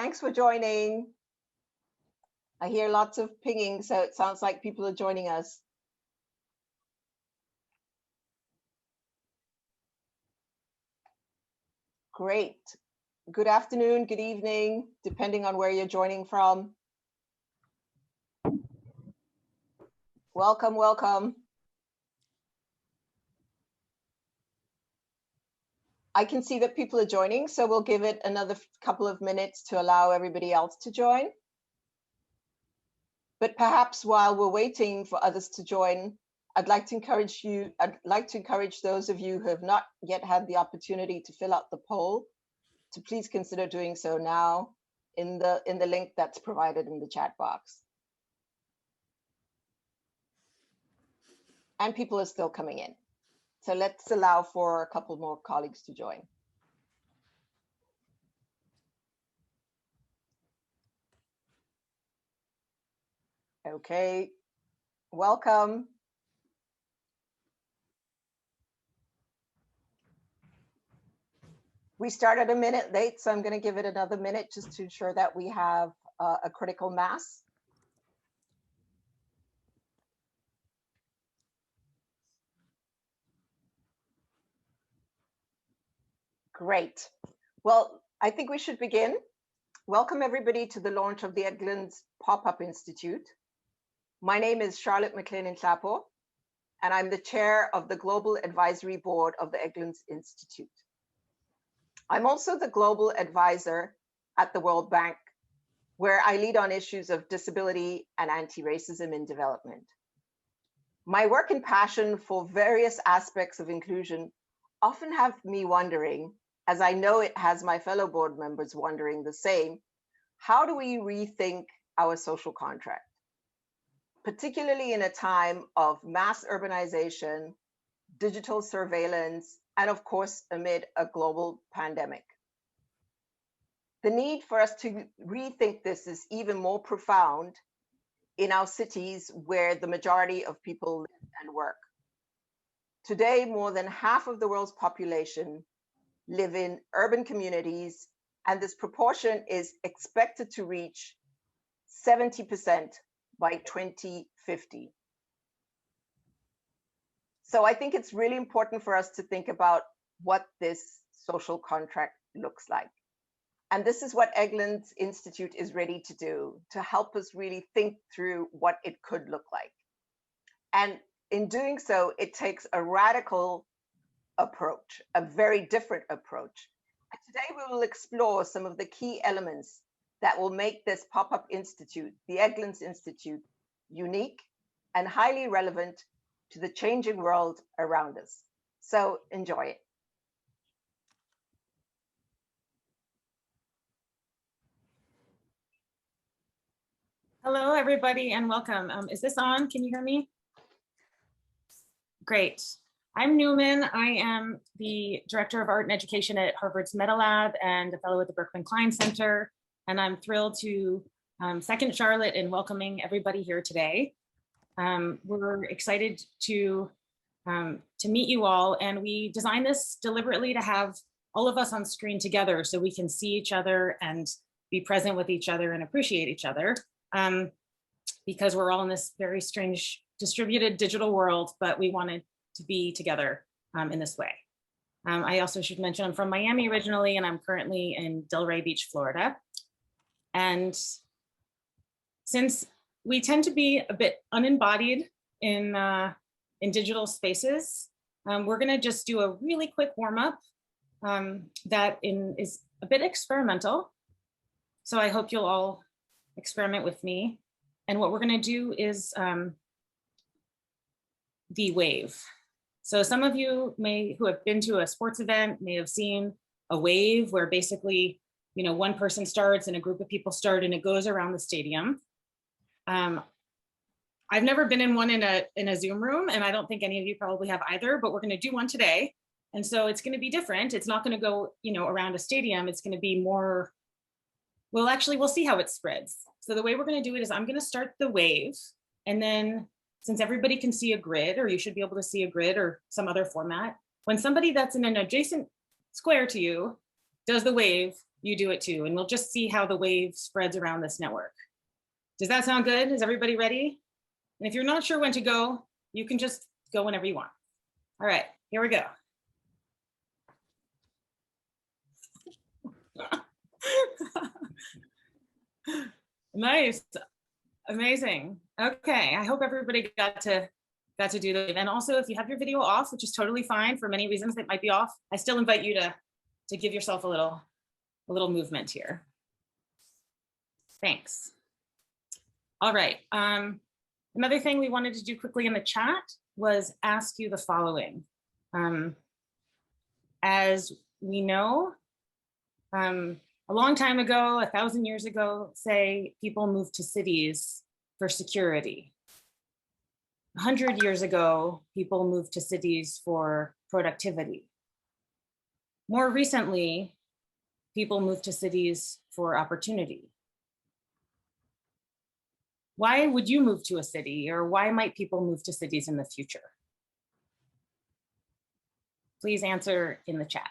Thanks for joining. I hear lots of pinging, so it sounds like people are joining us. Great. Good afternoon, good evening, depending on where you're joining from. Welcome, welcome. I can see that people are joining, so we'll give it another couple of minutes to allow everybody else to join. But perhaps while we're waiting for others to join, I'd like to encourage those of you who have not yet had the opportunity to fill out the poll to please consider doing so now in the link that's provided in the chat box. And people are still coming in. So let's allow for a couple more colleagues to join. Okay, welcome. We started a minute late, so I'm going to give it another minute just to ensure that we have a critical mass. Great. Well, I think we should begin. Welcome everybody to the launch of the Edgelands Pop-Up Institute. My name is Charlotte McLean-Clapo, and I'm the chair of the Global Advisory Board of the Edgelands Institute. I'm also the global advisor at the World Bank, where I lead on issues of disability and anti-racism in development. My work and passion for various aspects of inclusion often have me wondering, as I know it has my fellow board members wondering the same, how do we rethink our social contract? Particularly in a time of mass urbanization, digital surveillance, and of course, amid a global pandemic. The need for us to rethink this is even more profound in our cities where the majority of people live and work. Today, more than half of the world's population live in urban communities, and this proportion is expected to reach 70% by 2050. So I think it's really important for us to think about what this social contract looks like. And this is what Edgelands Institute is ready to do, to help us really think through what it could look like. And in doing so, it takes a radical approach, a very different approach. And today we will explore some of the key elements that will make this pop-up institute, the Edgelands Institute, unique and highly relevant to the changing world around us. So enjoy it. Hello, everybody, and welcome. Is this on? Can you hear me? Great. I'm Newman. I am the Director of Art and Education at Harvard's Meta Lab and a fellow at the Berkman Klein Center. And I'm thrilled to second Charlotte in welcoming everybody here today. We're excited to meet you all, and we designed this deliberately to have all of us on screen together so we can see each other and be present with each other and appreciate each other. Because we're all in this very strange distributed digital world, but we wanted to be together in this way. I also should mention I'm from Miami originally, and I'm currently in Delray Beach, Florida. And since we tend to be a bit unembodied in digital spaces, we're gonna just do a really quick warm-up that is a bit experimental. So I hope you'll all experiment with me. And what we're gonna do is the wave. So some of you who have been to a sports event may have seen a wave where basically, you know, one person starts and a group of people start and it goes around the stadium. I've never been in one in a Zoom room, and I don't think any of you probably have either, but we're gonna do one today. And so it's gonna be different. It's not gonna go, you know, around a stadium. It's gonna be more, well, actually, we'll see how it spreads. So the way we're gonna do it is I'm gonna start the wave, and then since everybody can see a grid, or you should be able to see a grid or some other format, when somebody that's in an adjacent square to you does the wave, you do it too. And we'll just see how the wave spreads around this network. Does that sound good? Is everybody ready? And if you're not sure when to go, you can just go whenever you want. All right, here we go. Nice, amazing. Okay, I hope everybody got to do that. And also, if you have your video off, which is totally fine for many reasons that might be off, I still invite you to give yourself a little movement here. Thanks. All right. Another thing we wanted to do quickly in the chat was ask you the following. As we know, a long time ago, 1,000 years ago, say, people moved to cities for security. 100 years ago, people moved to cities for productivity. More recently, people moved to cities for opportunity. Why would you move to a city, or why might people move to cities in the future? Please answer in the chat.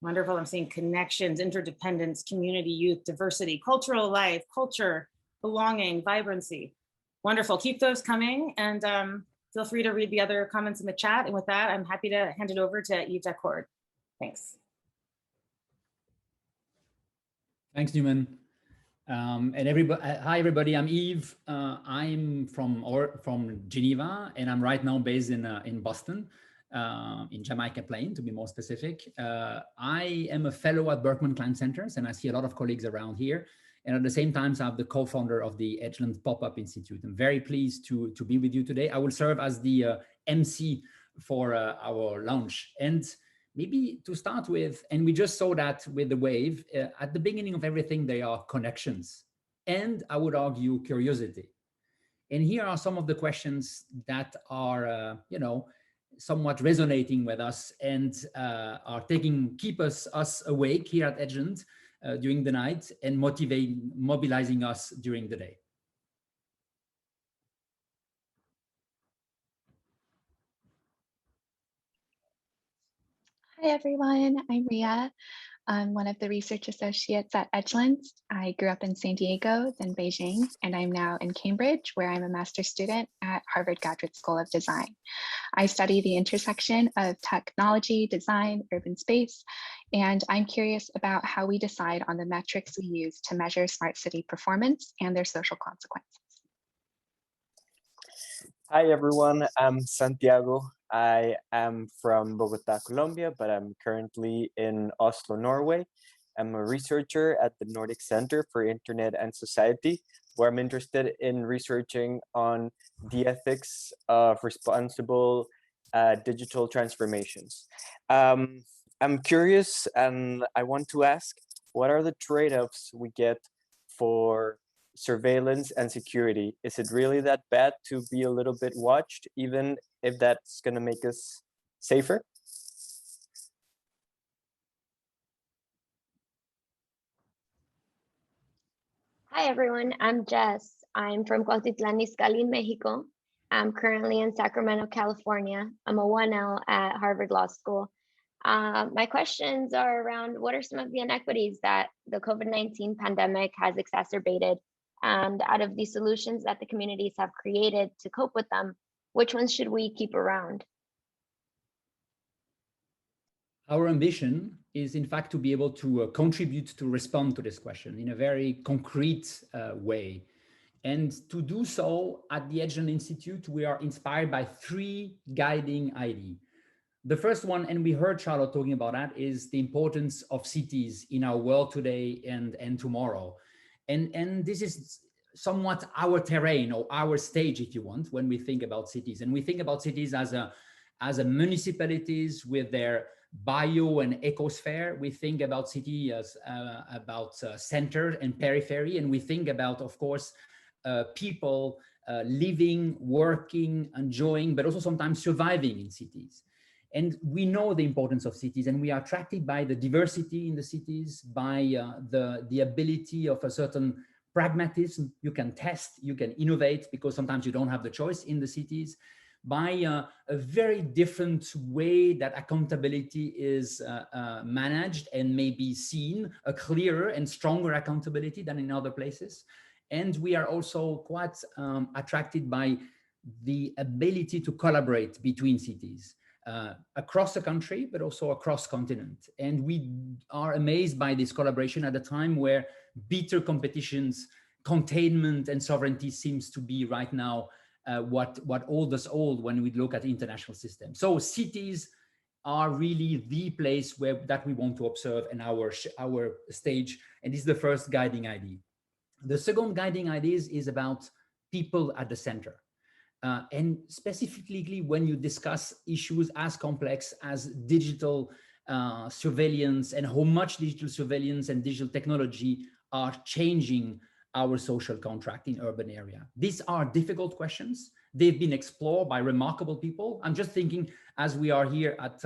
Wonderful. I'm seeing connections, interdependence, community, youth, diversity, cultural life, culture, belonging, vibrancy. Wonderful. Keep those coming, and feel free to read the other comments in the chat. And with that, I'm happy to hand it over to Yves Dacord. Thanks. Thanks, Newman. And everybody, hi everybody. I'm Yves. I'm from Geneva, and I'm right now based in Boston. In Jamaica Plain, to be more specific. I am a fellow at Berkman Klein Centers, and I see a lot of colleagues around here. And at the same time, I'm the co-founder of the Edgelands Pop-Up Institute. I'm very pleased to be with you today. I will serve as the MC for our launch. And maybe to start with, and we just saw that with the wave, at the beginning of everything, there are connections. And I would argue curiosity. And here are some of the questions that are, somewhat resonating with us and are keep us awake here at Edgelands during the night and mobilizing us during the day. Hi everyone, I'm Ria. I'm one of the research associates at Edgelands. I grew up in San Diego, then Beijing, and I'm now in Cambridge, where I'm a master's student at Harvard Graduate School of Design. I study the intersection of technology, design, urban space, and I'm curious about how we decide on the metrics we use to measure smart city performance and their social consequences. Hi everyone, I'm Santiago. I am from Bogota, Colombia, but I'm currently in Oslo, Norway. I'm a researcher at the Nordic Center for Internet and Society, where I'm interested in researching on the ethics of responsible digital transformations. I'm curious, and I want to ask, what are the trade-offs we get for surveillance and security? Is it really that bad to be a little bit watched, even if that's going to make us safer? Hi everyone, I'm Jess. I'm from Cuautitlán Izcalli, Mexico. I'm currently in Sacramento, California. I'm a 1L at Harvard Law School. My questions are around what are some of the inequities that the COVID-19 pandemic has exacerbated? And out of the solutions that the communities have created to cope with them, which ones should we keep around? Our ambition is, in fact, to be able to contribute to respond to this question in a very concrete way. And to do so, at the Edgelands Institute, we are inspired by 3 guiding ideas. The first one, and we heard Charlotte talking about that, is the importance of cities in our world today and tomorrow. And this is somewhat our terrain, or our stage, if you want, when we think about cities. And we think about cities as a municipalities with their bio and ecosphere. We think about city as about center and periphery. And we think about, of course, people living, working, enjoying, but also sometimes surviving in cities. And we know the importance of cities, and we are attracted by the diversity in the cities, by the ability of a certain pragmatism, you can test, you can innovate, because sometimes you don't have the choice in the cities, by a very different way that accountability is managed and may be seen, a clearer and stronger accountability than in other places. And we are also quite attracted by the ability to collaborate between cities across the country, but also across continent. And we are amazed by this collaboration at a time where bitter competitions, containment and sovereignty seems to be right now what old us old when we look at international systems. So cities are really the place that we want to observe in our stage. And this is the first guiding idea. The second guiding idea is about people at the center. And specifically when you discuss issues as complex as digital surveillance and how much digital surveillance and digital technology are changing our social contract in urban area. These are difficult questions. They've been explored by remarkable people. I'm just thinking, as we are here at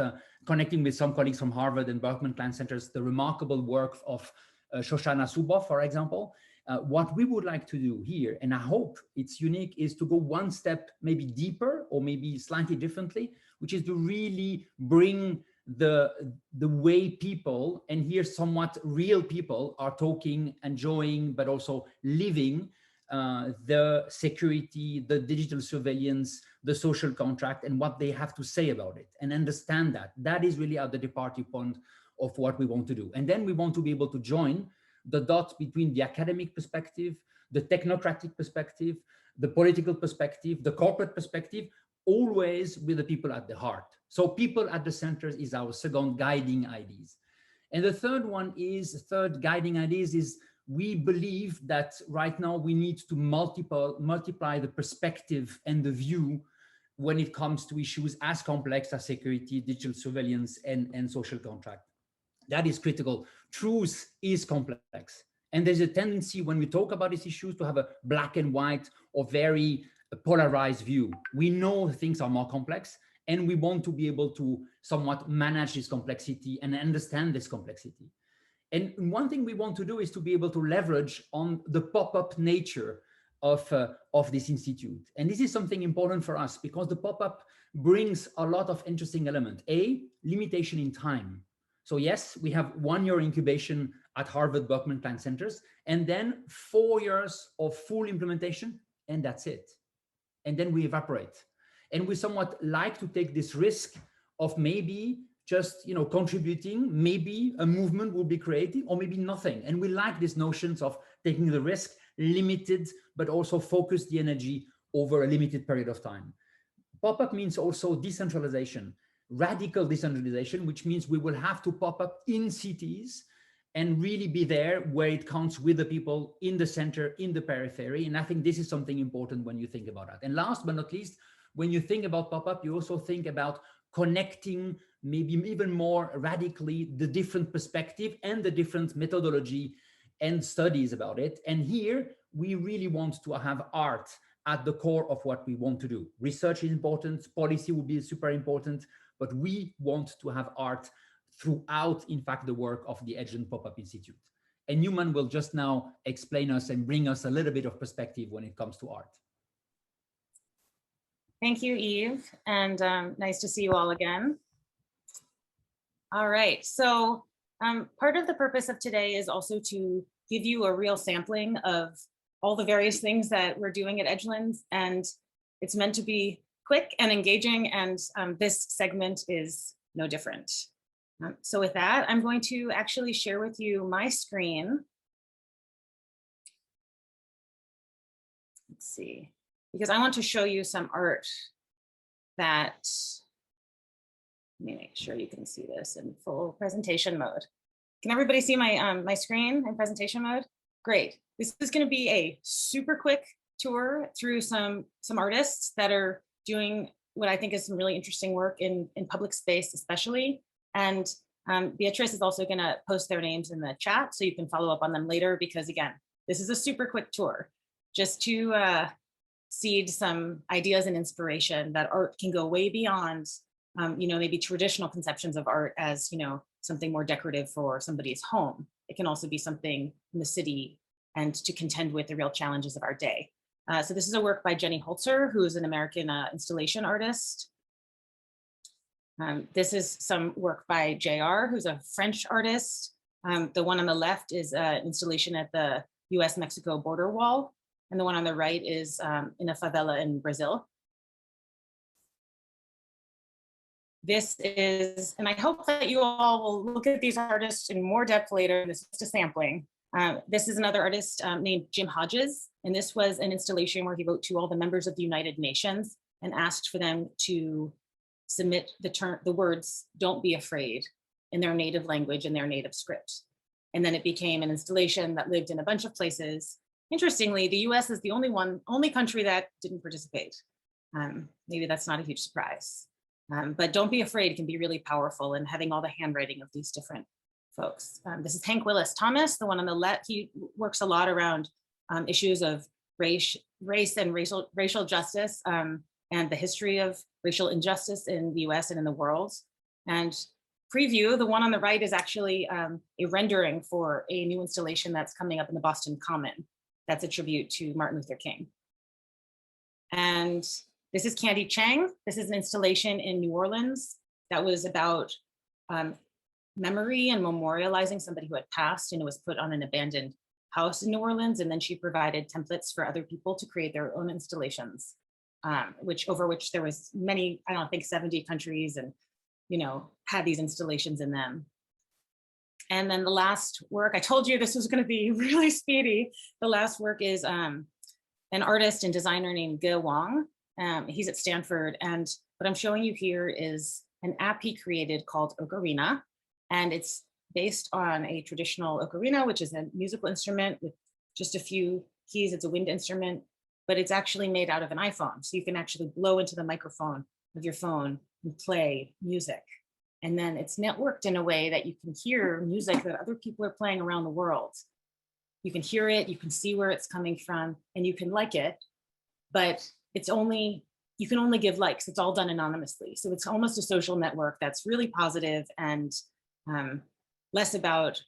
connecting with some colleagues from Harvard and Berkman Klein Centers, the remarkable work of Shoshana Zuboff, for example. What we would like to do here, and I hope it's unique, is to go one step maybe deeper or maybe slightly differently, which is to really bring the way people, and here somewhat real people, are talking, enjoying, but also living the security, the digital surveillance, the social contract, and what they have to say about it, and understand that. That is really at the departure point of what we want to do. And then we want to be able to join the dots between the academic perspective, the technocratic perspective, the political perspective, the corporate perspective, always with the people at the heart. So people at the center is our second guiding ideas. And the third guiding ideas is we believe that right now we need to multiply the perspective and the view when it comes to issues as complex as security, digital surveillance, and social contract. That is critical. Truth is complex. And there's a tendency when we talk about these issues to have a black and white or very polarized view. We know things are more complex, and we want to be able to somewhat manage this complexity and understand this complexity. And one thing we want to do is to be able to leverage on the pop-up nature of this institute. And this is something important for us because the pop-up brings a lot of interesting elements. A, limitation in time. So yes, we have 1 year incubation at Harvard Berkman Klein Centers, and then 4 years of full implementation, and that's it. And then we evaporate. And we somewhat like to take this risk of maybe just contributing, maybe a movement will be created, or maybe nothing. And we like these notions of taking the risk, limited, but also focus the energy over a limited period of time. Pop-up means also decentralization. Radical decentralization, which means we will have to pop up in cities and really be there where it counts with the people in the center, in the periphery. And I think this is something important when you think about that. And last but not least, when you think about pop-up, you also think about connecting maybe even more radically the different perspective and the different methodology and studies about it. And here we really want to have art at the core of what we want to do. Research is important, policy will be super important, but we want to have art throughout, in fact, the work of the Edgelands Pop-Up Institute. And Newman will just now explain us and bring us a little bit of perspective when it comes to art. Thank you, Yves, and nice to see you all again. All right, so part of the purpose of today is also to give you a real sampling of all the various things that we're doing at Edgelands, and it's meant to be quick and engaging, and this segment is no different. So with that, I'm going to actually share with you my screen. Let's see, because I want to show you some art that, let me make sure you can see this in full presentation mode. Can everybody see my, my screen in presentation mode? Great. This is going to be a super quick tour through some artists that are doing what I think is some really interesting work in public space, especially. And Beatrice is also going to post their names in the chat so you can follow up on them later, because again, this is a super quick tour just to seed some ideas and inspiration that art can go way beyond, maybe traditional conceptions of art as, something more decorative for somebody's home. It can also be something in the city and to contend with the real challenges of our day. So this is a work by Jenny Holzer, who is an American installation artist. This is some work by JR, who's a French artist. The one on the left is an installation at the US-Mexico border wall. And the one on the right is in a favela in Brazil. This is, and I hope that you all will look at these artists in more depth later. This is just a sampling. This is another artist named Jim Hodges. And this was an installation where he wrote to all the members of the United Nations and asked for them to submit the words, "Don't be afraid," in their native language and their native script. And then it became an installation that lived in a bunch of places. Interestingly, the US is the only country that didn't participate. Maybe that's not a huge surprise. But "Don't be afraid" can be really powerful in having all the handwriting of these different folks. This is Hank Willis Thomas, the one on the left. He works a lot around issues of race and racial justice and the history of racial injustice in the US and in the world. And preview, the one on the right is actually a rendering for a new installation that's coming up in the Boston Common. That's a tribute to Martin Luther King. And this is Candy Chang. This is an installation in New Orleans that was about memory and memorializing somebody who had passed, and it was put on an abandoned house in New Orleans. And then she provided templates for other people to create their own installations, over which there was many, I don't think 70 countries, and had these installations in them. And then the last work, I told you this was going to be really speedy. The last work is an artist and designer named Ge Wang. He's at Stanford, and what I'm showing you here is an app he created called Ocarina, and it's based on a traditional ocarina, which is a musical instrument with just a few keys. It's a wind instrument, but it's actually made out of an iPhone, so you can actually blow into the microphone of your phone and play music. And then it's networked in a way that you can hear music that other people are playing around the world. You can hear it, you can see where it's coming from, and you can like it, but you can only give likes. It's all done anonymously. So it's almost a social network that's really positive and less about,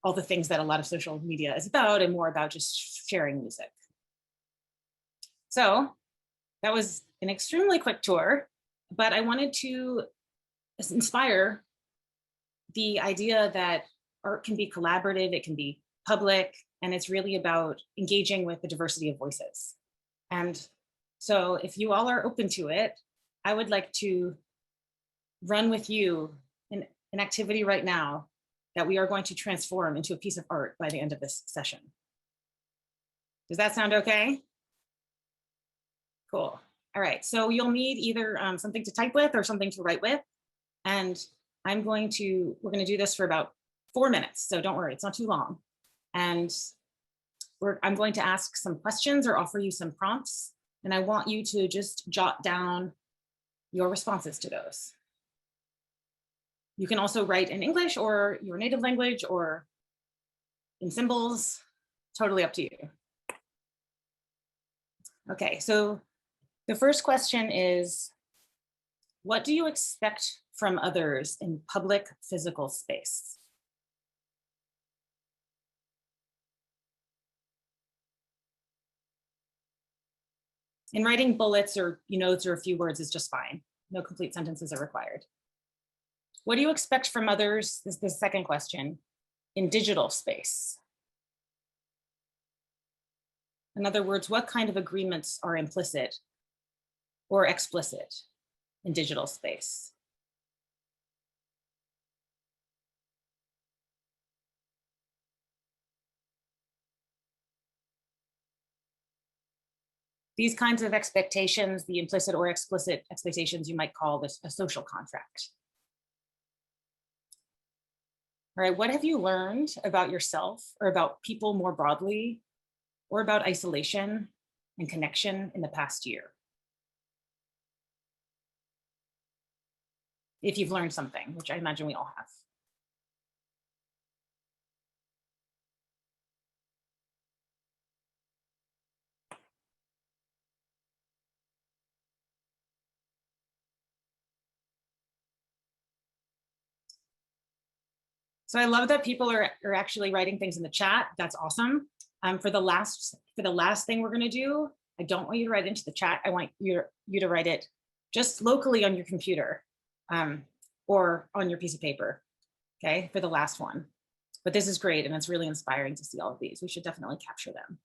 all the things that a lot of social media is about, and more about just sharing music. So that was an extremely quick tour, but I wanted to inspire the idea that art can be collaborative, it can be public, and it's really about engaging with the diversity of voices. And so if you all are open to it, I would like to run with you an activity right now that we are going to transform into a piece of art by the end of this session. Does that sound okay? Cool. All right, so you'll need either something to type with or something to write with. And we're going to do this for about 4 minutes. So don't worry, it's not too long. And I'm going to ask some questions or offer you some prompts. And I want you to just jot down your responses to those. You can also write in English or your native language or in symbols, totally up to you. Okay, so the first question is, what do you expect from others in public physical space? And writing bullets or notes or a few words is just fine. No complete sentences are required. What do you expect from others? This is the second question, in digital space. In other words, what kind of agreements are implicit or explicit in digital space? These kinds of expectations, the implicit or explicit expectations, you might call this a social contract. All right, what have you learned about yourself or about people more broadly, or about isolation and connection in the past year? If you've learned something, which I imagine we all have. So I love that people are actually writing things in the chat. That's awesome. For the last thing we're going to do, I don't want you to write into the chat. I want you to write it just locally on your computer or on your piece of paper, okay, for the last one. But this is great, and it's really inspiring to see all of these. We should definitely capture them.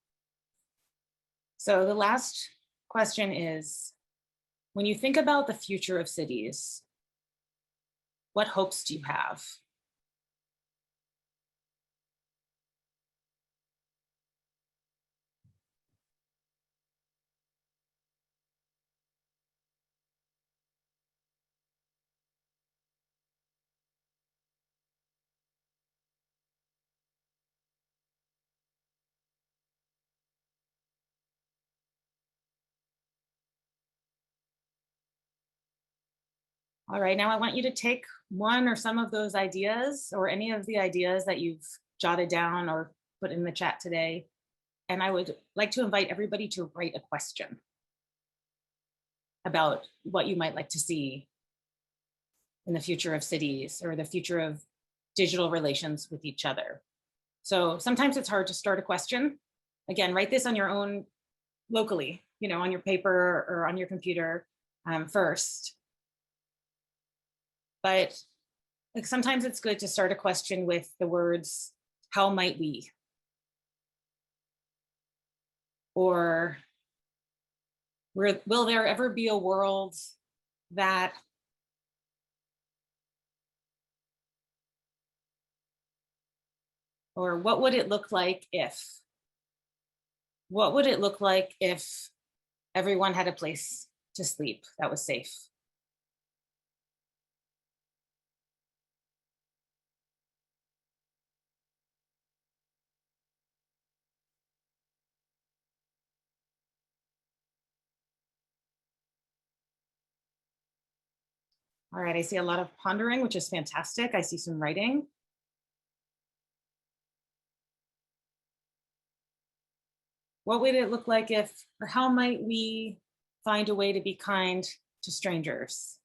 So the last question is, when you think about the future of cities, what hopes do you have? All right, now I want you to take one or some of those ideas or any of the ideas that you've jotted down or put in the chat today. And I would like to invite everybody to write a question about what you might like to see in the future of cities or the future of digital relations with each other. So sometimes it's hard to start a question. Again, write this on your own locally, on your paper or on your computer first. But sometimes it's good to start a question with the words, how might we? Or will there ever be a world that or what would it look like if? What would it look like if everyone had a place to sleep that was safe? All right, I see a lot of pondering, which is fantastic. I see some writing. What would it look like if, or how might we find a way to be kind to strangers?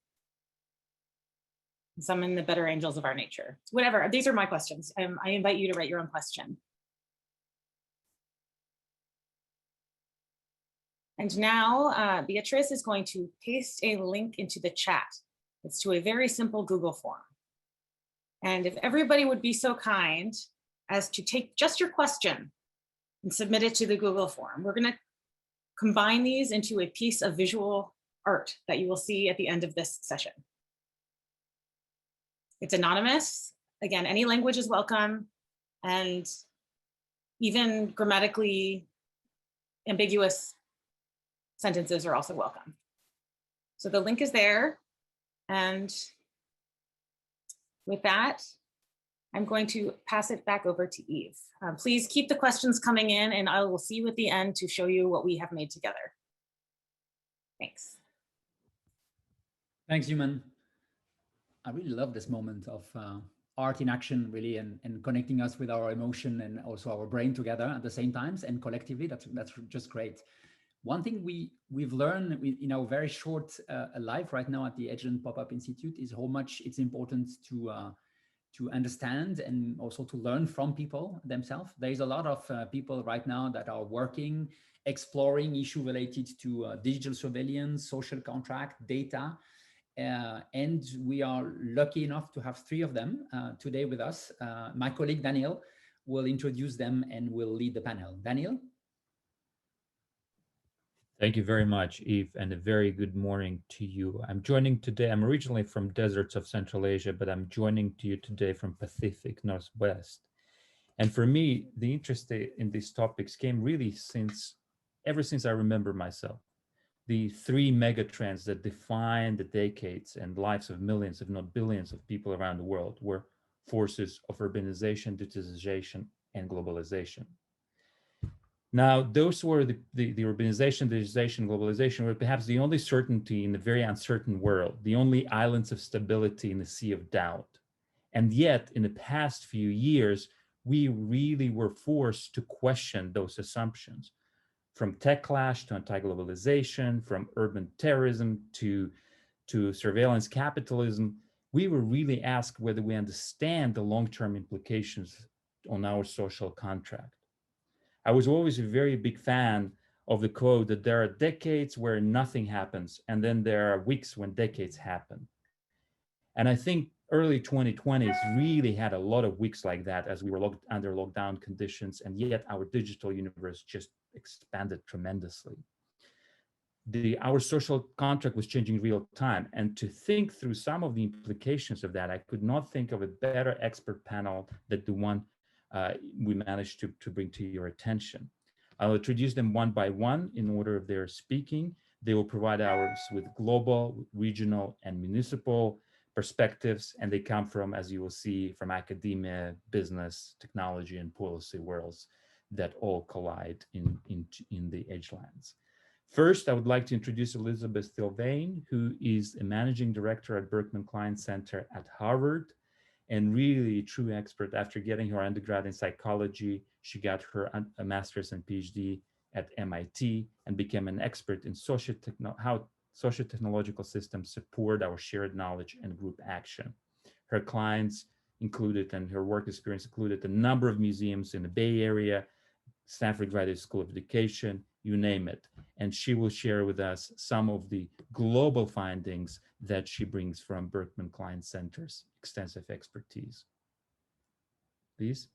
Summon the better angels of our nature. Whatever, these are my questions. I invite you to write your own question. And now Beatrice is going to paste a link into the chat. It's to a very simple Google form. And if everybody would be so kind as to take just your question and submit it to the Google form, we're going to combine these into a piece of visual art that you will see at the end of this session. It's anonymous. Again, any language is welcome, and even grammatically ambiguous sentences are also welcome. So the link is there. And with that, I'm going to pass it back over to Eve. Please keep the questions coming in, and I will see you at the end to show you what we have made together. Thanks. Thanks, Yuman. I really love this moment of art in action, really, and connecting us with our emotion and also our brain together at the same times and collectively. That's just great. One thing we've learned in our very short life right now at the Edgelands Pop-Up Institute is how much it's important to understand and also to learn from people themselves. There's a lot of people right now that are working, exploring issues related to digital surveillance, social contract, data. And we are lucky enough to have 3 of them today with us. My colleague Daniel will introduce them and will lead the panel. Daniel? Thank you very much, Eve, and a very good morning to you. I'm joining today, I'm originally from deserts of Central Asia, but I'm joining to you today from Pacific Northwest. And for me, the interest in these topics came really ever since I remember myself. The 3 megatrends that define the decades and lives of millions, if not billions of people around the world were forces of urbanization, digitization, and globalization. Now, those were the urbanization, digitization, globalization were perhaps the only certainty in a very uncertain world, the only islands of stability in the sea of doubt. And yet, in the past few years, we really were forced to question those assumptions. From tech clash to anti-globalization, from urban terrorism to surveillance capitalism, we were really asked whether we understand the long-term implications on our social contract. I was always a very big fan of the quote that there are decades where nothing happens, and then there are weeks when decades happen. And I think early 2020s really had a lot of weeks like that as we were under lockdown conditions, and yet our digital universe just expanded tremendously. Our social contract was changing real time. And to think through some of the implications of that, I could not think of a better expert panel than the one we managed to bring to your attention. I'll introduce them one by one in order of their speaking. They will provide us with global, regional, and municipal perspectives, and they come from, as you will see, from academia, business, technology, and policy worlds that all collide in the Edgelands. First, I would like to introduce Elizabeth Sylvain, who is a managing director at Berkman Klein Center at Harvard, and really a true expert. After getting her undergrad in psychology, she got her a master's and PhD at MIT and became an expert in how socio-technological systems support our shared knowledge and group action. Her clients included, and her work experience included, a number of museums in the Bay Area, Stanford Graduate School of Education, you name it. And she will share with us some of the global findings that she brings from Berkman Klein Center's extensive expertise. Please.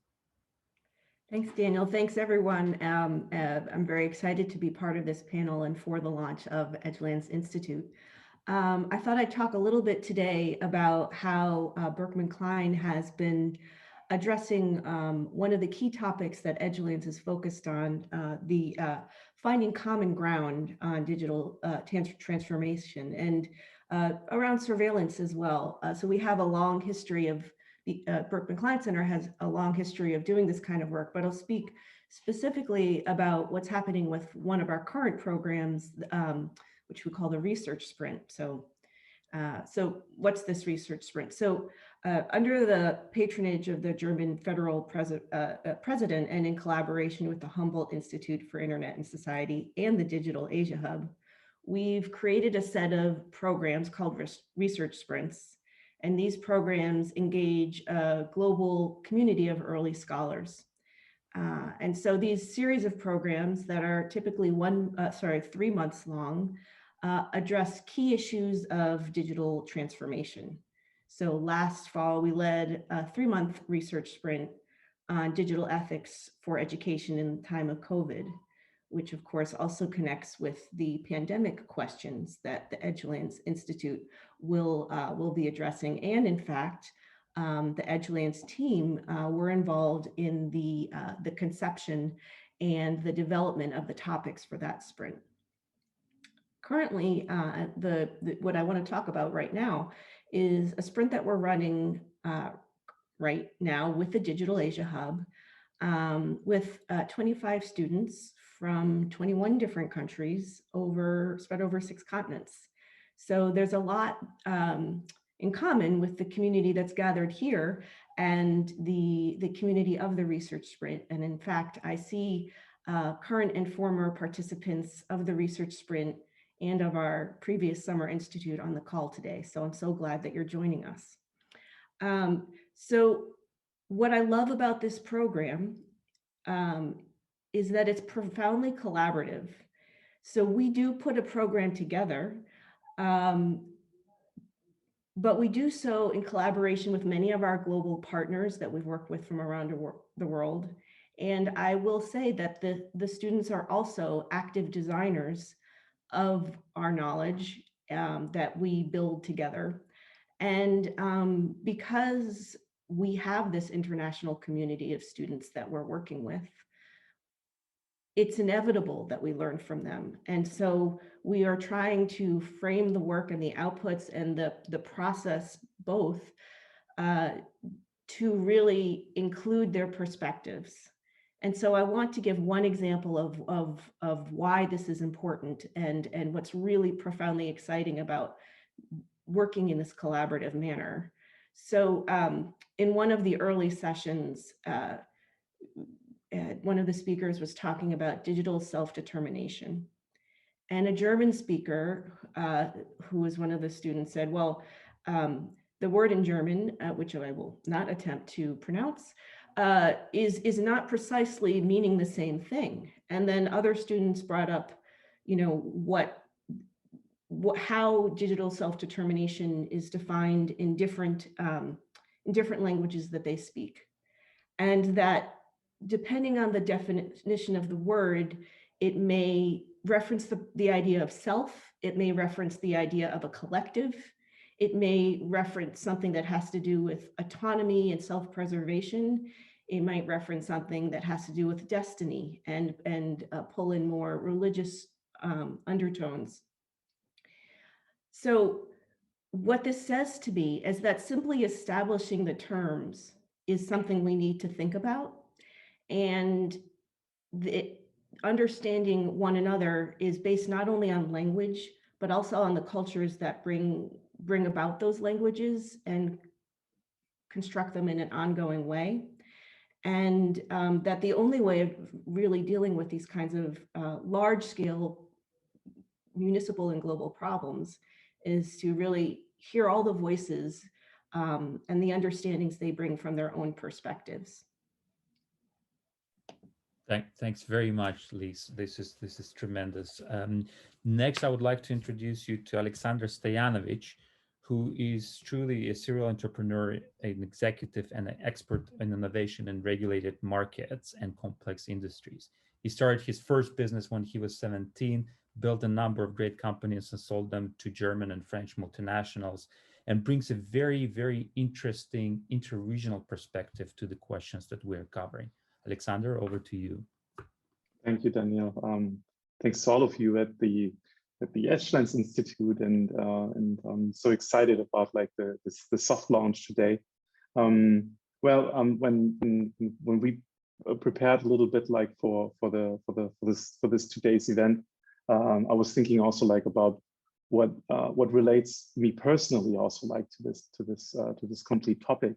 Thanks, Daniel. Thanks, everyone. I'm very excited to be part of this panel and for the launch of Edgelands Institute. I thought I'd talk a little bit today about how Berkman Klein has been addressing one of the key topics that Edgelands is focused on, the finding common ground on digital transformation and around surveillance as well. So we have a long history of, the Berkman Klein Center has a long history of doing this kind of work, but I'll speak specifically about what's happening with one of our current programs, which we call the Research Sprint. So what's this Research Sprint? So under the patronage of the German federal president and in collaboration with the Humboldt Institute for Internet and Society and the Digital Asia Hub, we've created a set of programs called Research Sprints. And these programs engage a global community of early scholars. And so these series of programs that are typically 3 months long address key issues of digital transformation. So last fall, we led a 3-month research sprint on digital ethics for education in the time of COVID, which of course also connects with the pandemic questions that the Edgelands Institute will be addressing. And in fact, the Edgelands team were involved in the conception and the development of the topics for that sprint. Currently, what I want to talk about right now is a sprint that we're running right now with the Digital Asia Hub with 25 students from 21 different countries spread over 6 continents. So there's a lot in common with the community that's gathered here and the community of the Research Sprint. And in fact, I see current and former participants of the Research Sprint and of our previous summer institute on the call today. So I'm so glad that you're joining us. So what I love about this program is that it's profoundly collaborative. So we do put a program together, but we do so in collaboration with many of our global partners that we've worked with from around the world. And I will say that the students are also active designers of our knowledge that we build together. And because we have this international community of students that we're working with, it's inevitable that we learn from them. And so we are trying to frame the work and the outputs and the process both to really include their perspectives. And so I want to give one example of why this is important and what's really profoundly exciting about working in this collaborative manner. So in one of the early sessions, one of the speakers was talking about digital self-determination. And a German speaker who was one of the students said, well, the word in German, which I will not attempt to pronounce, is not precisely meaning the same thing. And then other students brought up, you know, how digital self-determination is defined in different languages that they speak. And that depending on the definition of the word, it may reference the idea of self, it may reference the idea of a collective, it may reference something that has to do with autonomy and self-preservation. It might reference something that has to do with destiny and pull in more religious undertones. So what this says to me is that simply establishing the terms is something we need to think about. And understanding one another is based not only on language, but also on the cultures that bring about those languages and construct them in an ongoing way. And that the only way of really dealing with these kinds of large scale municipal and global problems is to really hear all the voices and the understandings they bring from their own perspectives. Thanks very much, Lise. This is tremendous. Next, I would like to introduce you to Alexander Stojanovic, who is truly a serial entrepreneur, an executive, and an expert in innovation in regulated markets and complex industries. He started his first business when he was 17, built a number of great companies and sold them to German and French multinationals, and brings a very, very interesting interregional perspective to the questions that we're covering. Alexander, over to you. Thank you, Daniel. Thanks to all of you at the Edgelands Institute, and I'm so excited about like the soft launch today. When we prepared a little bit like for this today's event, I was thinking also like about what relates me personally also like to this complete topic,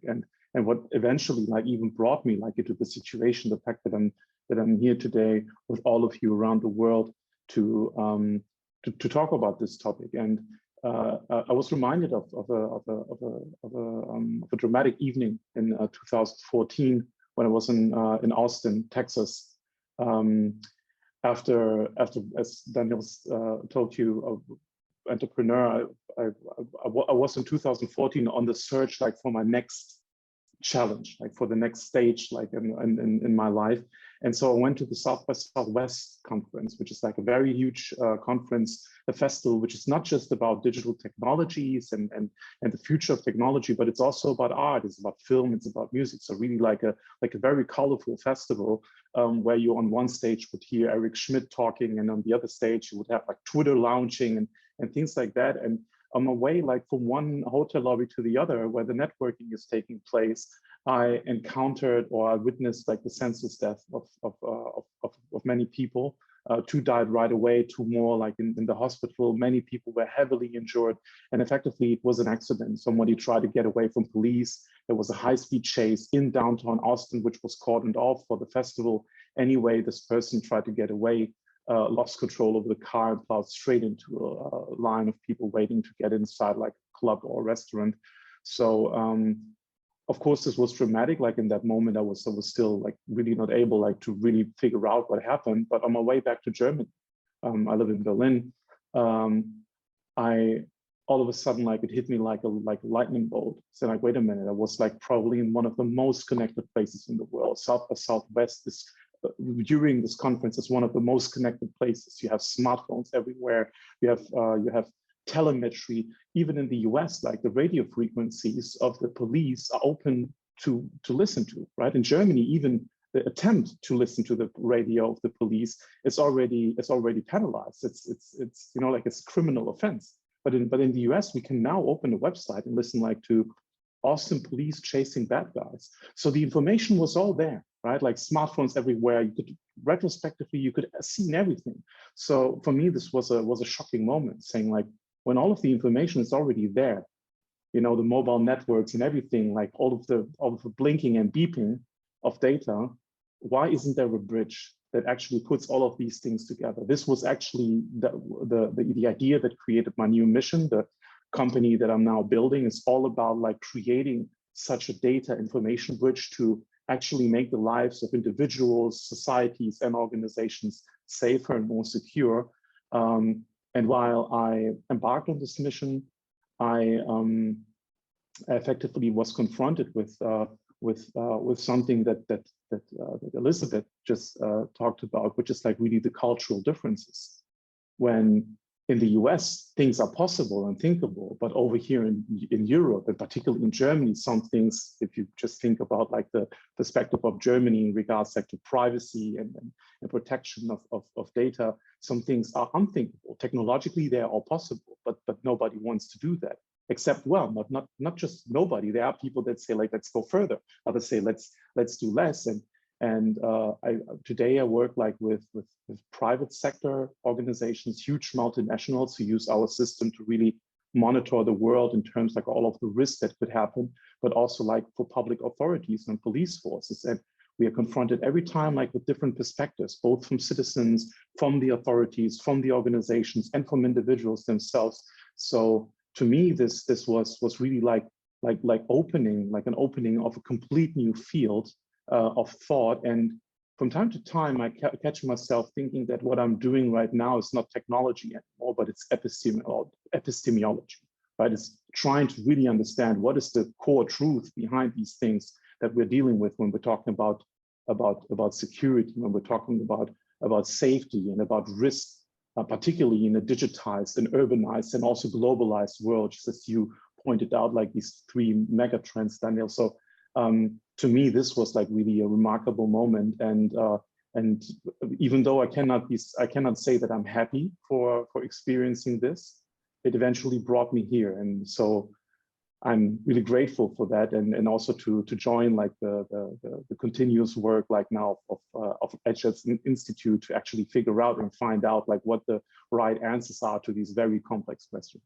and what eventually like even brought me like into the situation, the fact that I'm here today with all of you around the world to talk about this topic. And I was reminded of a dramatic evening in 2014 when I was in Austin, Texas. After, as Daniel told you, entrepreneur, I was in 2014 on the search like for my next challenge, like for the next stage, like in my life. And so I went to the South by Southwest conference, which is like a very huge conference, a festival, which is not just about digital technologies and the future of technology, but it's also about art, it's about film, it's about music. So really like a very colorful festival where you on one stage would hear Eric Schmidt talking, and on the other stage you would have like Twitter launching and things like that. And on my way, like from one hotel lobby to the other, where the networking is taking place, I encountered or I witnessed like the senseless death of many people. 2 died right away, 2 more like in the hospital. Many people were heavily injured, and effectively it was an accident. Somebody tried to get away from police. There was a high-speed chase in downtown Austin, which was cordoned off for the festival. Anyway, this person tried to get away, lost control of the car and plowed straight into a line of people waiting to get inside like a club or a restaurant. So of course this was dramatic. Like in that moment I was still like really not able like to really figure out what happened. But on my way back to Germany, I live in Berlin, I all of a sudden like it hit me like a lightning bolt. So like, wait a minute, I was like probably in one of the most connected places in the world. South by Southwest is during this conference is one of the most connected places. You have smartphones everywhere. You have telemetry. Even in the US, like the radio frequencies of the police are open to listen to, right? In Germany, even the attempt to listen to the radio of the police is already penalized. It's you know, like it's a criminal offense. But in the US, we can now open a website and listen like to Austin police chasing bad guys. So the information was all there, right? Like smartphones everywhere. You could retrospectively, you could have seen everything. So for me, this was a shocking moment, saying like, when all of the information is already there, you know, the mobile networks and everything, like all of the blinking and beeping of data, why isn't there a bridge that actually puts all of these things together? This was actually the idea that created my new mission, company that I'm now building is all about like creating such a data information bridge to actually make the lives of individuals, societies, and organizations safer and more secure. And while I embarked on this mission, I effectively was confronted with something that Elizabeth just talked about, which is like really the cultural differences. When in the US, things are possible and thinkable, but over here in Europe, and particularly in Germany, some things, if you just think about like the perspective of Germany in regards like to privacy and protection of data, some things are unthinkable. Technologically, they are all possible, but nobody wants to do that. Except, well, not just nobody. There are people that say like, let's go further. Others say let's do less. And today I work like with private sector organizations, huge multinationals who use our system to really monitor the world in terms like all of the risks that could happen, but also like for public authorities and police forces. And we are confronted every time like with different perspectives, both from citizens, from the authorities, from the organizations, and from individuals themselves. So to me, this was really like an opening of a complete new field of thought. And from time to time, I catch myself thinking that what I'm doing right now is not technology anymore, but it's epistemology, right? It's trying to really understand what is the core truth behind these things that we're dealing with when we're talking about security, when we're talking about safety and about risk, particularly in a digitized and urbanized and also globalized world, just as you pointed out, like these three mega trends, Daniel. So to me, this was like really a remarkable moment. And even though I cannot say that I'm happy for experiencing this, it eventually brought me here. And so I'm really grateful for that, and also to join like the continuous work like now of Edgelands Institute to actually figure out and find out like what the right answers are to these very complex questions.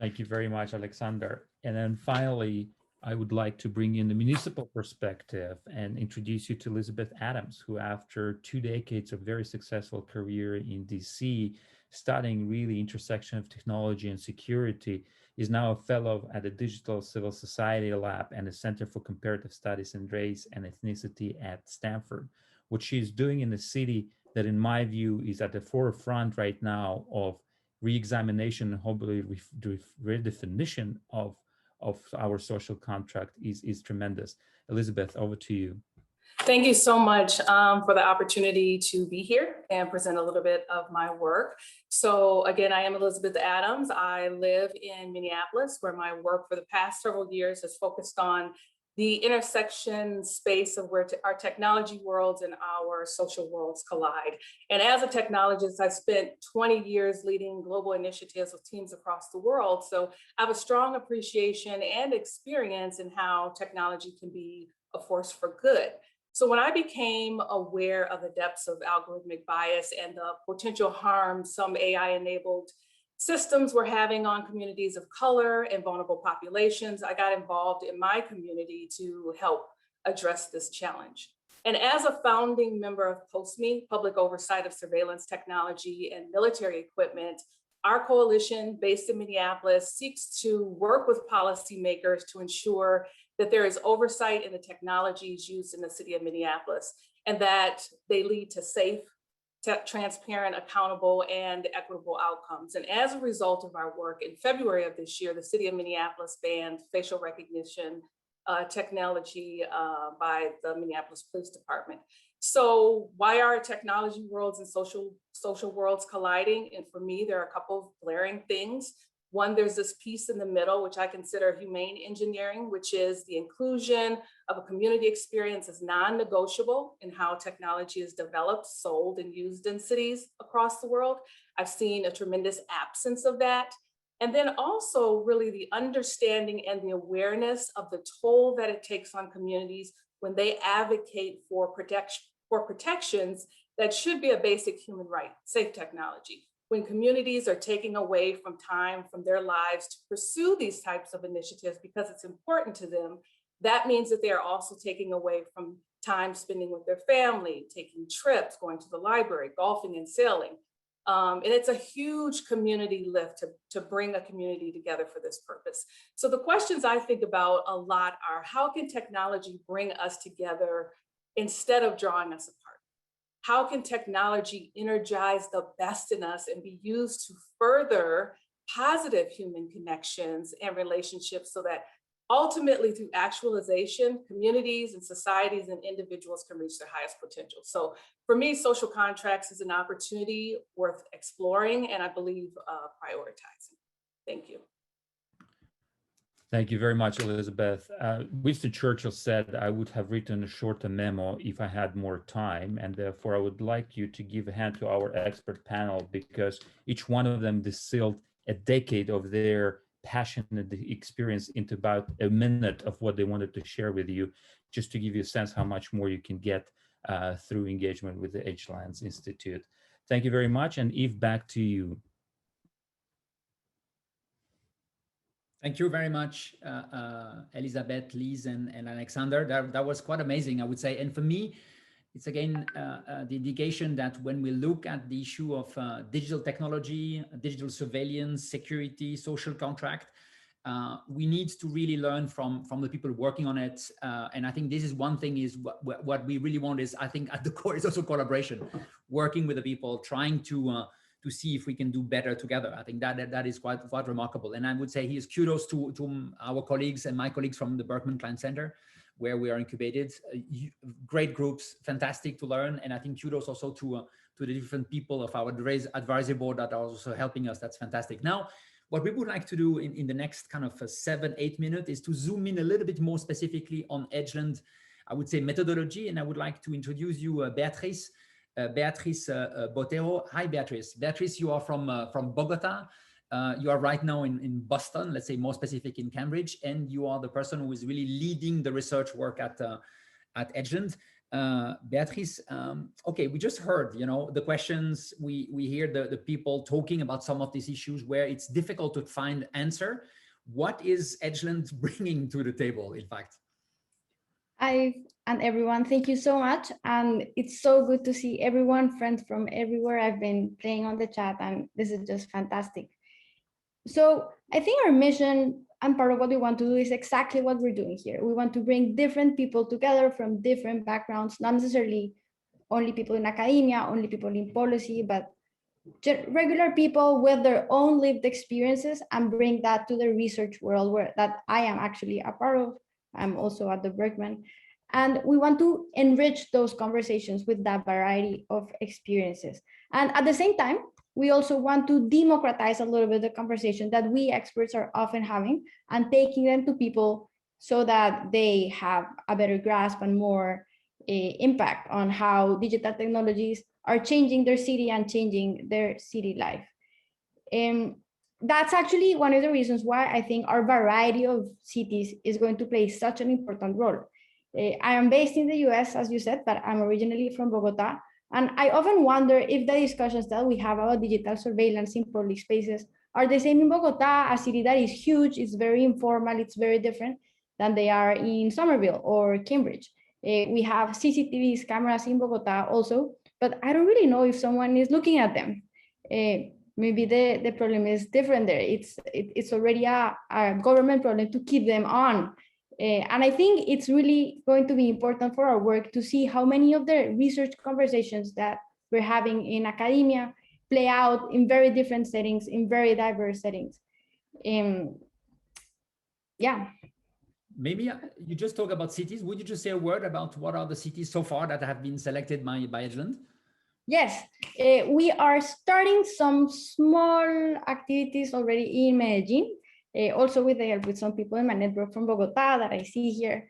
Thank you very much, Alexander. And then finally, I would like to bring in the municipal perspective and introduce you to Elizabeth Adams, who after 2 decades of very successful career in DC, studying really intersection of technology and security, is now a fellow at the Digital Civil Society Lab and the Center for Comparative Studies in Race and Ethnicity at Stanford. What she's doing in a city that in my view is at the forefront right now of re-examination and hopefully redefinition of our social contract is tremendous. Elizabeth, over to you. Thank you so much for the opportunity to be here and present a little bit of my work. So again, I am Elizabeth Adams. I live in Minneapolis, where my work for the past several years has focused on the intersection space of where our technology worlds and our social worlds collide. And as a technologist, I spent 20 years leading global initiatives with teams across the world. So I have a strong appreciation and experience in how technology can be a force for good. So when I became aware of the depths of algorithmic bias and the potential harm some AI-enabled systems were having on communities of color and vulnerable populations, I got involved in my community to help address this challenge. And as a founding member of POSTME, Public Oversight of Surveillance Technology and Military Equipment, our coalition based in Minneapolis seeks to work with policymakers to ensure that there is oversight in the technologies used in the city of Minneapolis and that they lead to safe, transparent, accountable, and equitable outcomes. And as a result of our work, in February of this year, the city of Minneapolis banned facial recognition technology by the Minneapolis Police Department. So why are technology worlds and social worlds colliding? And for me, there are a couple of glaring things. One, there's this piece in the middle, which I consider humane engineering, which is the inclusion of a community experience as non-negotiable in how technology is developed, sold, and used in cities across the world. I've seen a tremendous absence of that. And then also really the understanding and the awareness of the toll that it takes on communities when they advocate for protections that should be a basic human right, safe technology. When communities are taking away from time from their lives to pursue these types of initiatives because it's important to them, that means that they are also taking away from time spending with their family, taking trips, going to the library, golfing and sailing. And it's a huge community lift to bring a community together for this purpose. So the questions I think about a lot are, how can technology bring us together instead of drawing us apart? How can technology energize the best in us and be used to further positive human connections and relationships so that ultimately through actualization, communities and societies and individuals can reach their highest potential? So for me, social contracts is an opportunity worth exploring and I believe prioritizing. Thank you. Thank you very much, Elizabeth. Winston Churchill said I would have written a shorter memo if I had more time, and therefore I would like you to give a hand to our expert panel because each one of them distilled a decade of their passion and experience into about a minute of what they wanted to share with you, just to give you a sense how much more you can get through engagement with the Edgelands Institute. Thank you very much, and Eve, back to you. Thank you very much, Elizabeth, Liz, and Alexander. That was quite amazing, I would say. And for me, it's again the indication that when we look at the issue of digital technology, digital surveillance, security, social contract, we need to really learn from the people working on it. And I think this is one thing is what we really want is, I think at the core is also collaboration, working with the people, trying to see if we can do better together. I think that is quite remarkable. And I would say here's kudos to our colleagues and my colleagues from the Berkman Klein Center, where we are incubated. Great groups, fantastic to learn. And I think kudos also to the different people of our advisory board that are also helping us. That's fantastic. Now, what we would like to do in the next kind of 7-8 minutes is to zoom in a little bit more specifically on Edgeland, I would say methodology. And I would like to introduce you Beatriz Botero. Hi, Beatriz. Beatriz, you are from Bogota. You are right now in Boston, let's say more specific in Cambridge, and you are the person who is really leading the research work at Edgeland. Beatriz, okay, we just heard, the questions, we hear the people talking about some of these issues where it's difficult to find answer. What is Edgeland bringing to the table, in fact? And everyone, thank you so much. And it's so good to see everyone, friends from everywhere. I've been playing on the chat and this is just fantastic. So I think our mission and part of what we want to do is exactly what we're doing here. We want to bring different people together from different backgrounds, not necessarily only people in academia, only people in policy, but regular people with their own lived experiences and bring that to the research world that I am actually a part of. I'm also at the Berkman. And we want to enrich those conversations with that variety of experiences. And at the same time, we also want to democratize a little bit the conversation that we experts are often having and taking them to people so that they have a better grasp and more impact on how digital technologies are changing their city and changing their city life. That's actually one of the reasons why I think our variety of cities is going to play such an important role. I am based in the US, as you said, but I'm originally from Bogota. And I often wonder if the discussions that we have about digital surveillance in public spaces are the same in Bogota, a city that is huge, it's very informal, it's very different than they are in Somerville or Cambridge. We have CCTVs, cameras in Bogota also, but I don't really know if someone is looking at them. Maybe the problem is different there. It's already a government problem to keep them on. And I think it's really going to be important for our work to see how many of the research conversations that we're having in academia play out in very different settings, in very diverse settings. Yeah. Maybe you just talk about cities. Would you just say a word about what are the cities so far that have been selected by Edgeland? Yes, we are starting some small activities already in Medellin, also with the help with some people in my network from Bogota that I see here.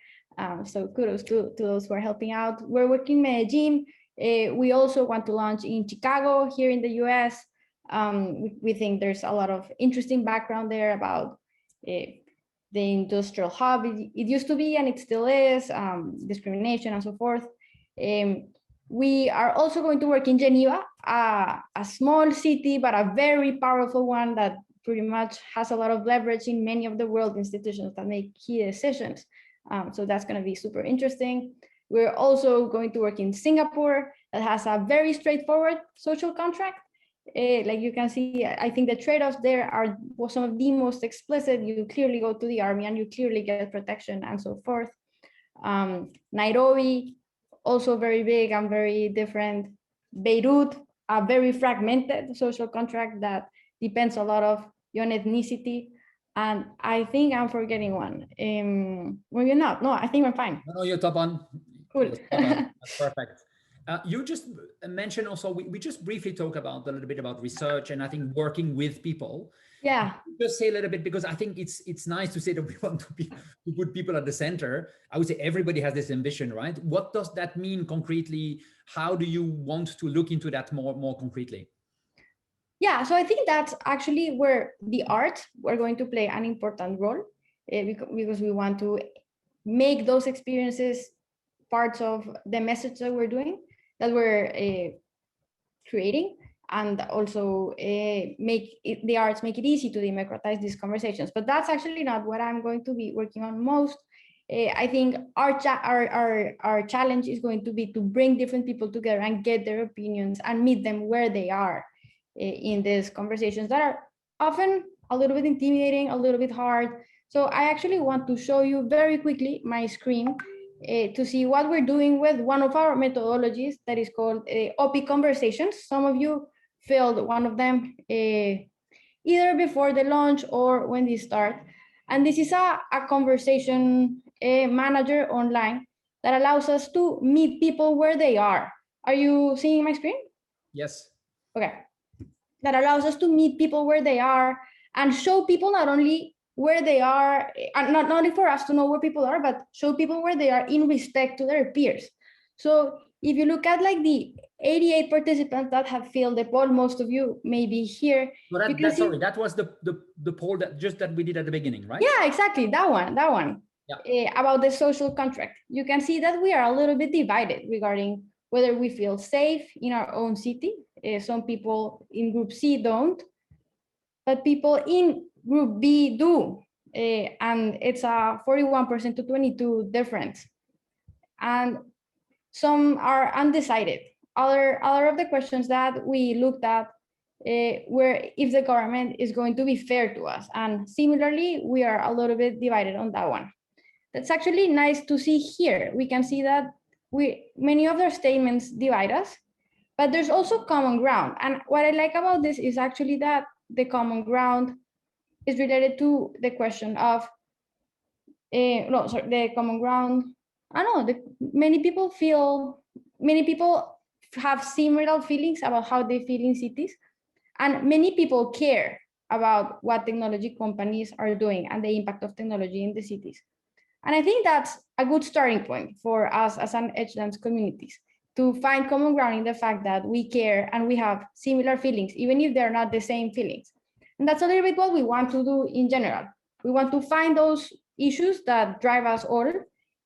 So kudos to those who are helping out. We're working in Medellin. We also want to launch in Chicago here in the US. We think there's a lot of interesting background there about the industrial hub. It used to be, and it still is, discrimination and so forth. We are also going to work in Geneva, a small city, but a very powerful one that pretty much has a lot of leverage in many of the world institutions that make key decisions. So that's going to be super interesting. We're also going to work in Singapore that has a very straightforward social contract. Like you can see, I think the trade-offs there are some of the most explicit. You clearly go to the army and you clearly get protection and so forth. Nairobi, also very big and very different. Beirut, a very fragmented social contract that depends a lot of on ethnicity. And I think I'm forgetting one. Well, you're not. No, I think I'm fine. No, you're top on. Cool. You're spot on. That's perfect. You just mentioned also, we just briefly talked about a little bit about research and I think working with people. Yeah. Just say a little bit, because I think it's nice to say that we want to put people at the center. I would say everybody has this ambition, right? What does that mean concretely? How do you want to look into that more concretely? Yeah, so I think that's actually where the art we're going to play an important role, because we want to make those experiences parts of the message that we're doing, that we're creating, and also the arts make it easy to democratize these conversations. But that's actually not what I'm going to be working on most. I think our challenge is going to be to bring different people together and get their opinions and meet them where they are in these conversations that are often a little bit intimidating, a little bit hard. So I actually want to show you very quickly my screen to see what we're doing with one of our methodologies that is called OP Conversations. Some of you filled one of them either before the launch or when they start. And this is a conversation manager online that allows us to meet people where they are. Are you seeing my screen? Yes. Okay. That allows us to meet people where they are and show people not only where they are, and not only for us to know where people are, but show people where they are in respect to their peers. So if you look at like the 88 participants that have filled the poll, most of you may be here. So sorry, that was the poll that we did at the beginning, right? Yeah, exactly, that one. Yeah. About the social contract. You can see that we are a little bit divided regarding whether we feel safe in our own city. Some people in group C don't, but people in group B do. And it's a 41% to 22 difference. And some are undecided. Other of the questions that we looked at were if the government is going to be fair to us. And similarly, we are a little bit divided on that one. That's actually nice to see here. We can see that many of their statements divide us, but there's also common ground. And what I like about this is actually that the common ground is related to the question of, the common ground. I don't know, many people have similar feelings about how they feel in cities, and many people care about what technology companies are doing and the impact of technology in the cities. And I think that's a good starting point for us as an Edgelands communities, to find common ground in the fact that we care and we have similar feelings, even if they're not the same feelings. And that's a little bit what we want to do in general. We want to find those issues that drive us all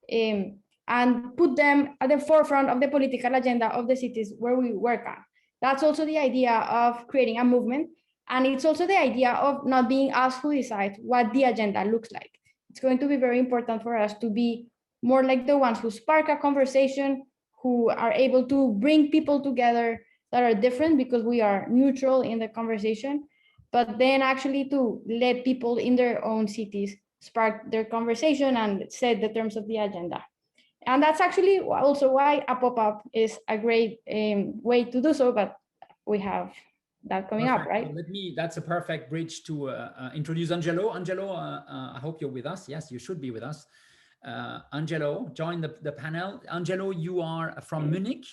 and put them at the forefront of the political agenda of the cities where we work on. That's also the idea of creating a movement. And it's also the idea of not being us who decide what the agenda looks like. It's going to be very important for us to be more like the ones who spark a conversation, who are able to bring people together that are different because we are neutral in the conversation, but then actually to let people in their own cities spark their conversation and set the terms of the agenda. And that's actually also why a pop-up is a great way to do so, but we have that coming up, right? That's a perfect bridge to introduce Angelo. Angelo, I hope you're with us. Yes, you should be with us. Angelo, join the panel. Angelo, you are from Munich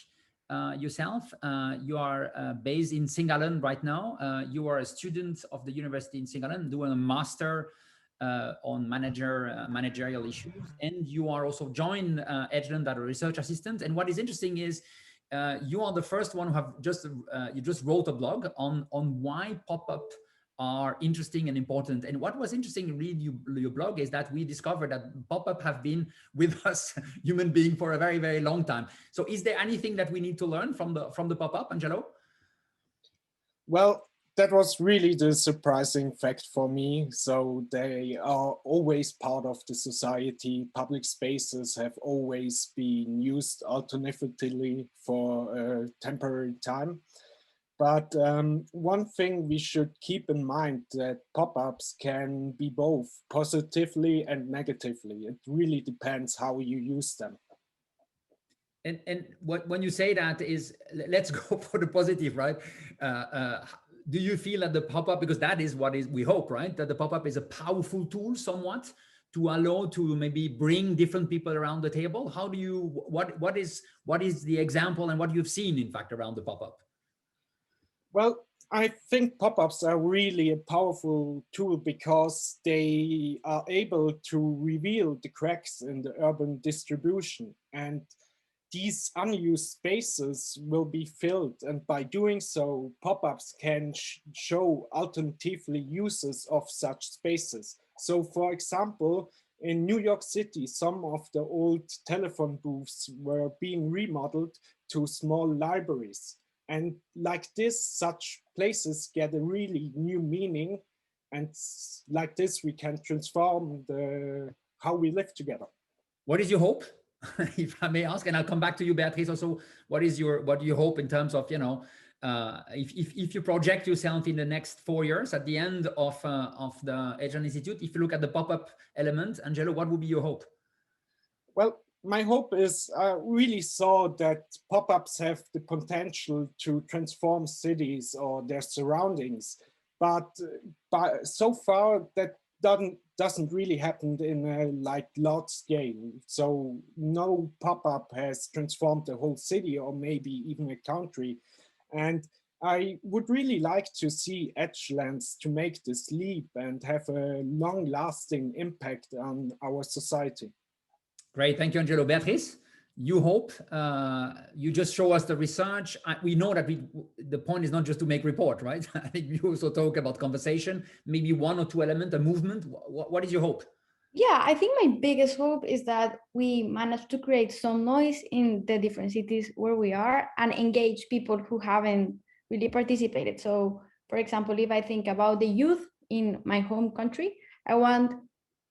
yourself. You are based in Singalen right now. You are a student of the university in Singalen, doing a master on managerial issues, and you are also joined Edgeland as a research assistant. And what is interesting is you are the first one who have you just wrote a blog on why pop-up are interesting and important. And what was interesting in reading your blog is that we discovered that pop-up have been with us human being for a very, very long time. So is there anything that we need to learn from the pop-up, Angelo? Well, that was really the surprising fact for me. So they are always part of the society. Public spaces have always been used alternatively for a temporary time. But one thing we should keep in mind that pop-ups can be both positively and negatively. It really depends how you use them. And when you say that is, let's go for the positive, right? Do you feel that the pop-up, because that is what is we hope, right? That the pop-up is a powerful tool somewhat to allow to maybe bring different people around the table? How do you, what is the example and what you've seen in fact around the pop-up? Well, I think pop-ups are really a powerful tool because they are able to reveal the cracks in the urban distribution, and these unused spaces will be filled, and by doing so, pop-ups can show alternatively uses of such spaces. So for example, in New York City, some of the old telephone booths were being remodeled to small libraries. And like this, such places get a really new meaning. And like this, we can transform how we live together. What is your hope? If I may ask, and I'll come back to you, Beatrice, also, what do you hope in terms of, you know, if you project yourself in the next 4 years at the end of the Edgelands Institute, if you look at the pop-up element, Angelo, what would be your hope? Well, my hope is I really saw that pop-ups have the potential to transform cities or their surroundings, but so far that doesn't really happen in a large scale. So no pop-up has transformed the whole city or maybe even a country. And I would really like to see Edgelands to make this leap and have a long-lasting impact on our society. Great, thank you, Angelo. Beatrice, you hope, you just show us the research. We know that the point is not just to make report, right? I think you also talk about conversation, maybe 1 or 2 elements, a movement. What is your hope? Yeah, I think my biggest hope is that we manage to create some noise in the different cities where we are and engage people who haven't really participated. So, for example, if I think about the youth in my home country, I want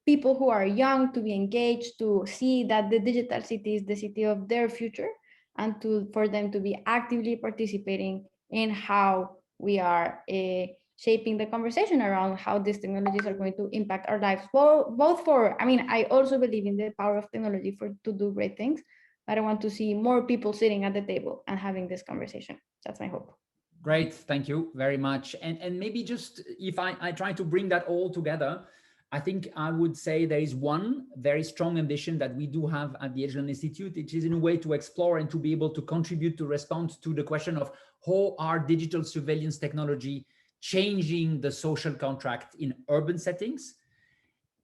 people who are young to be engaged, to see that the digital city is the city of their future, and for them to be actively participating in how we are shaping the conversation around how these technologies are going to impact our lives. Both for, I mean, I also believe in the power of technology to do great things, but I want to see more people sitting at the table and having this conversation. That's my hope. Great, thank you very much. And maybe just if I try to bring that all together, I think I would say there is one very strong ambition that we do have at the Edgelands Institute, which is in a way to explore and to be able to contribute to respond to the question of how are digital surveillance technology changing the social contract in urban settings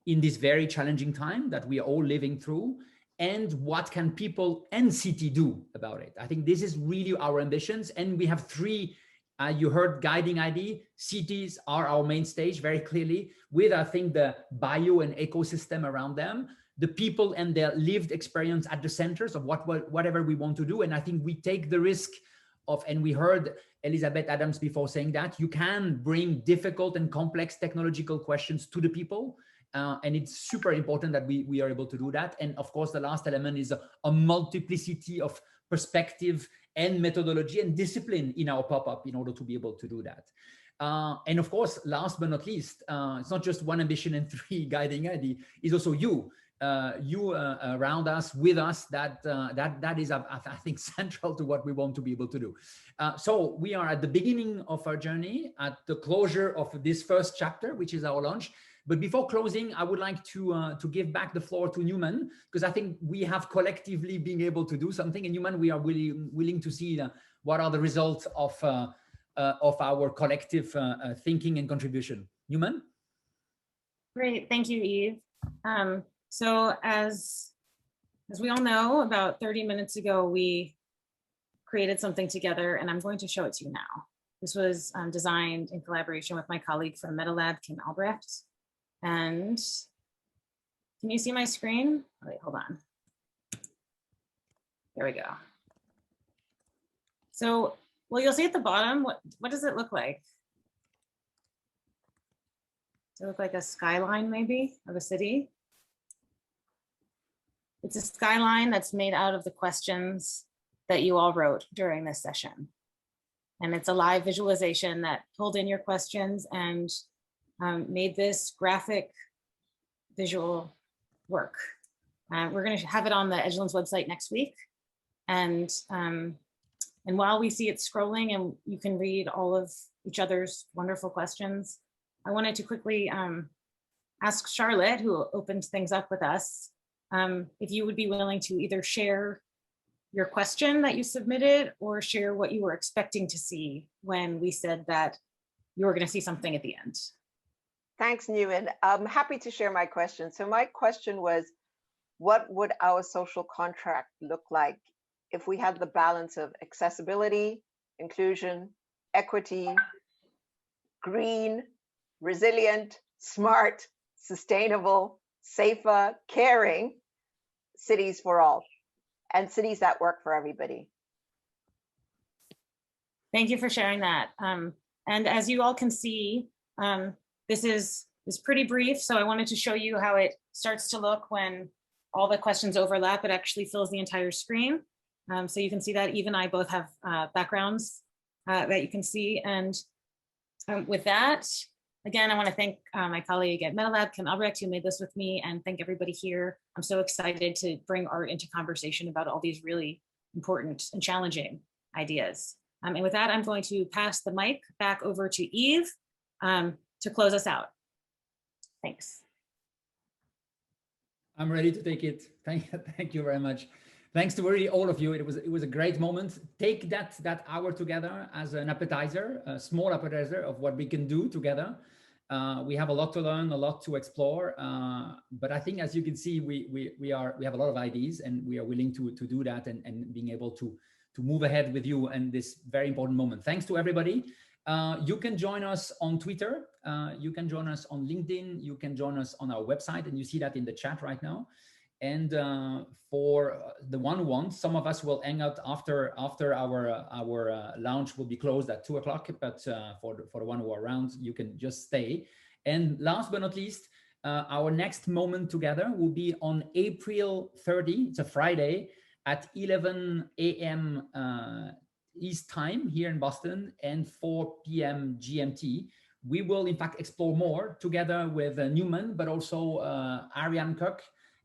in this very challenging time that we are all living through, and what can people and city do about it. I think this is really our ambitions, and we have 3 you heard guiding ID. Cities are our main stage very clearly, with I think the bio and ecosystem around them, the people and their lived experience at the centers of whatever we want to do. And I think we take the risk of, and we heard Elizabeth Adams before saying that, you can bring difficult and complex technological questions to the people. And it's super important that we are able to do that. And of course, the last element is a multiplicity of perspective and methodology and discipline in our pop-up in order to be able to do that. And of course, last but not least, it's not just one ambition and 3 guiding ID, is also you around us, with us, that is, I think, central to what we want to be able to do. So we are at the beginning of our journey, at the closure of this first chapter, which is our launch. But before closing, I would like to give back the floor to Newman, because I think we have collectively been able to do something. And Newman, we are really willing to see what are the results of our collective thinking and contribution. Newman? Great, thank you, Yves. So as we all know, about 30 minutes ago, we created something together, and I'm going to show it to you now. This was designed in collaboration with my colleague from MetaLab, Kim Albrecht. And can you see my screen? Oh, wait, hold on. There we go. So, well, you'll see at the bottom, what does it look like? Does it look like a skyline maybe of a city? It's a skyline that's made out of the questions that you all wrote during this session. And it's a live visualization that pulled in your questions and made this graphic visual work. We're going to have it on the Edgelands website next week. And while we see it scrolling and you can read all of each other's wonderful questions, I wanted to quickly ask Charlotte, who opened things up with us, if you would be willing to either share your question that you submitted or share what you were expecting to see when we said that you were going to see something at the end. Thanks, Nguyen. I'm happy to share my question. So my question was, what would our social contract look like if we had the balance of accessibility, inclusion, equity, green, resilient, smart, sustainable, safer, caring cities for all, and cities that work for everybody? Thank you for sharing that. And as you all can see, this is pretty brief, so I wanted to show you how it starts to look when all the questions overlap. It actually fills the entire screen. So you can see that Eve and I both have backgrounds that you can see. And with that, again, I want to thank my colleague at MetaLab, Kim Albrecht, who made this with me, and thank everybody here. I'm so excited to bring art into conversation about all these really important and challenging ideas. And with that, I'm going to pass the mic back over to Eve to close us out. Thanks. I'm ready to take it. Thank you very much. Thanks to really all of you. It was a great moment. Take that hour together as an appetizer, a small appetizer of what we can do together. We have a lot to learn, a lot to explore. But I think, as you can see, we have a lot of ideas, and we are willing to do that and being able to move ahead with you in this very important moment. Thanks to everybody. You can join us on Twitter. You can join us on LinkedIn. You can join us on our website, and you see that in the chat right now. And for the one-on-one, some of us will hang out after our lounge will be closed at 2 o'clock. But for the one who are around, you can just stay. And last but not least, our next moment together will be on April 30. It's a Friday at 11 a.m. East time here in Boston and 4 p.m. GMT. We will in fact explore more together with Newman, but also Ariane Cook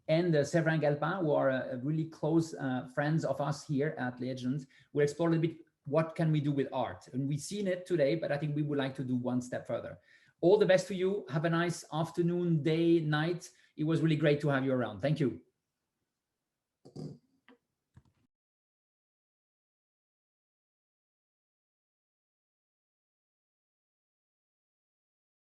and Séverin Galpin, who are really close friends of us here at Edgelands. We'll explore a little bit what can we do with art. And we've seen it today, but I think we would like to do one step further. All the best to you. Have a nice afternoon, day, night. It was really great to have you around. Thank you.